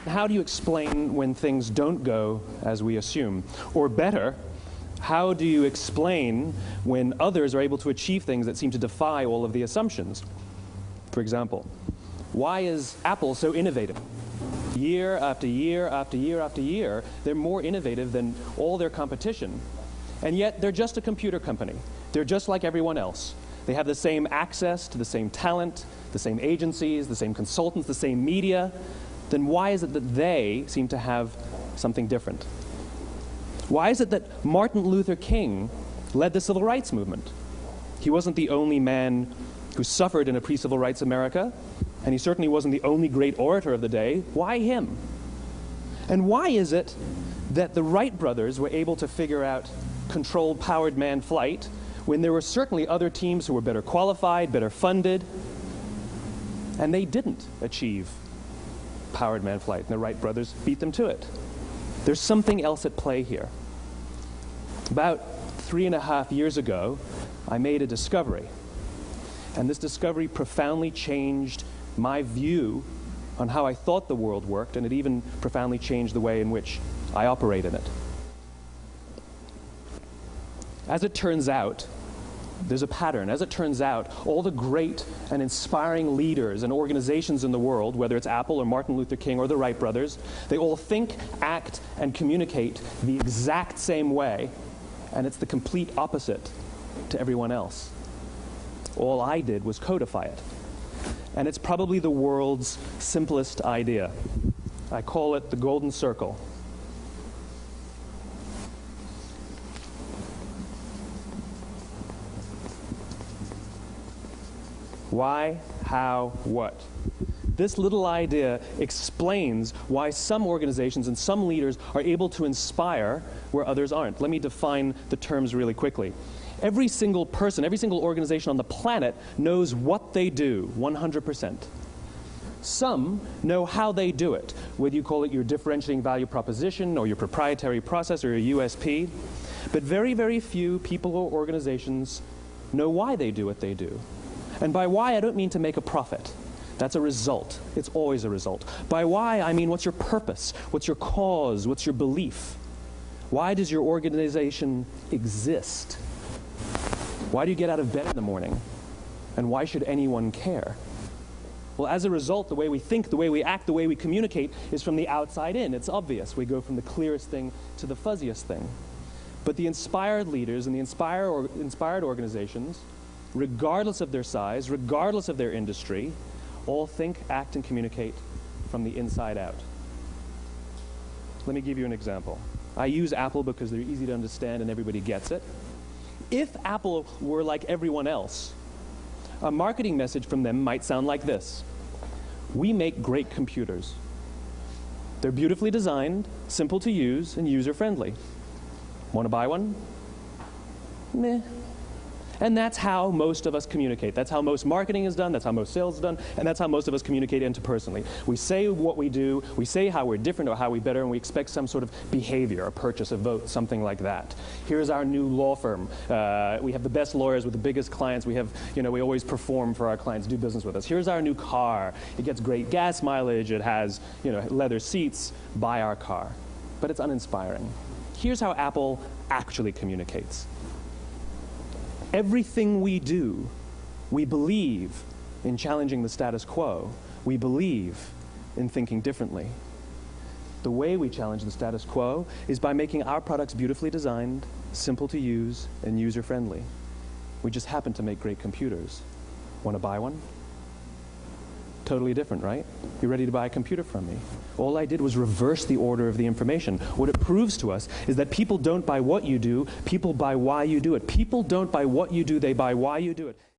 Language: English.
How do you explain when things don't go as we assume? Or better, how do you explain when others are able to achieve things that seem to defy all of the assumptions? For example, why is Apple so innovative? Year after year after year after year, they're more innovative than all their competition. And yet, they're just a computer company. They're just like everyone else. They have the same access to the same talent, the same agencies, the same consultants, the same media. Then why is it that they seem to have something different? Why is it that Martin Luther King led the civil rights movement? He wasn't the only man who suffered in a pre-civil rights America, and he certainly wasn't the only great orator of the day. Why him? And why is it that the Wright brothers were able to figure out controlled powered manned flight when there were certainly other teams who were better qualified, better funded, and they didn't achieve powered manned flight, and the Wright brothers beat them to it? There's something else at play here. About 3.5 years ago, I made a discovery, and this discovery profoundly changed my view on how I thought the world worked, and it even profoundly changed the way in which I operate in it. As it turns out, there's a pattern. As it turns out, all the great and inspiring leaders and organizations in the world, whether it's Apple or Martin Luther King or the Wright brothers, they all think, act, and communicate the exact same way, and it's the complete opposite to everyone else. All I did was codify it. And it's probably the world's simplest idea. I call it the golden circle. Why, how, what? This little idea explains why some organizations and some leaders are able to inspire where others aren't. Let me define the terms really quickly. Every single person, every single organization on the planet knows what they do, 100%. Some know how they do it, whether you call it your differentiating value proposition or your proprietary process or your USP. But very, very few people or organizations know why they do what they do. And by why, I don't mean to make a profit. That's a result. It's always a result. By why, I mean what's your purpose? What's your cause? What's your belief? Why does your organization exist? Why do you get out of bed in the morning? And why should anyone care? Well, as a result, the way we think, the way we act, the way we communicate is from the outside in. It's obvious. We go from the clearest thing to the fuzziest thing. But the inspired leaders and the inspired organizations, regardless of their size, regardless of their industry, all think, act, and communicate from the inside out. Let me give you an example. I use Apple because they're easy to understand and everybody gets it. If Apple were like everyone else, a marketing message from them might sound like this. We make great computers. They're beautifully designed, simple to use, and user-friendly. Want to buy one? Meh. And that's how most of us communicate. That's how most marketing is done, that's how most sales is done, and that's how most of us communicate interpersonally. We say what we do, we say how we're different or how we're better, and we expect some sort of behavior, a purchase, a vote, something like that. Here's our new law firm. We have the best lawyers with the biggest clients. We have, we always perform for our clients, do business with us. Here's our new car. It gets great gas mileage. It has, leather seats. Buy our car. But it's uninspiring. Here's how Apple actually communicates. Everything we do, we believe in challenging the status quo. We believe in thinking differently. The way we challenge the status quo is by making our products beautifully designed, simple to use, and user-friendly. We just happen to make great computers. Want to buy one? Totally different, right? You're ready to buy a computer from me. All I did was reverse the order of the information. What it proves to us is that people don't buy what you do, people buy why you do it. People don't buy what you do, they buy why you do it.